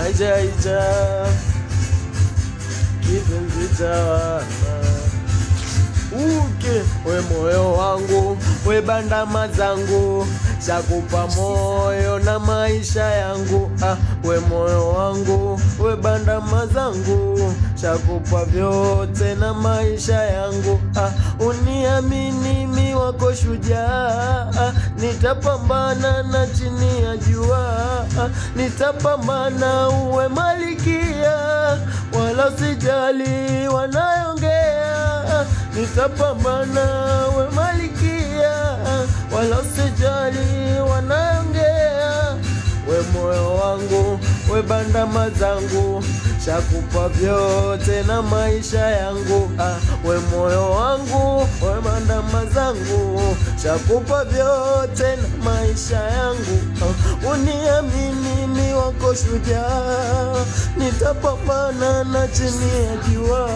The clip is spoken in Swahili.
aija kipenzi cha wana. We moyo wangu, we bandama zangu, shakupa moyo na maisha yangu. We moyo wangu, we bandama zangu, shakupa vyote na maisha yangu. Uniamini mi wako shujaa, nitapambana na chini ya jua, nitapambana uwe malikia, wala sijali wanayongea. Nitapambana we malikia, wala usijali wanayongea. We moyo wangu, we bandama zangu, shakupa vyote na maisha yangu. We moyo wangu, we bandama zangu, shakupa vyote na maisha yangu. Uniamini mi wako shujaa, nitapambana na chini ya jua,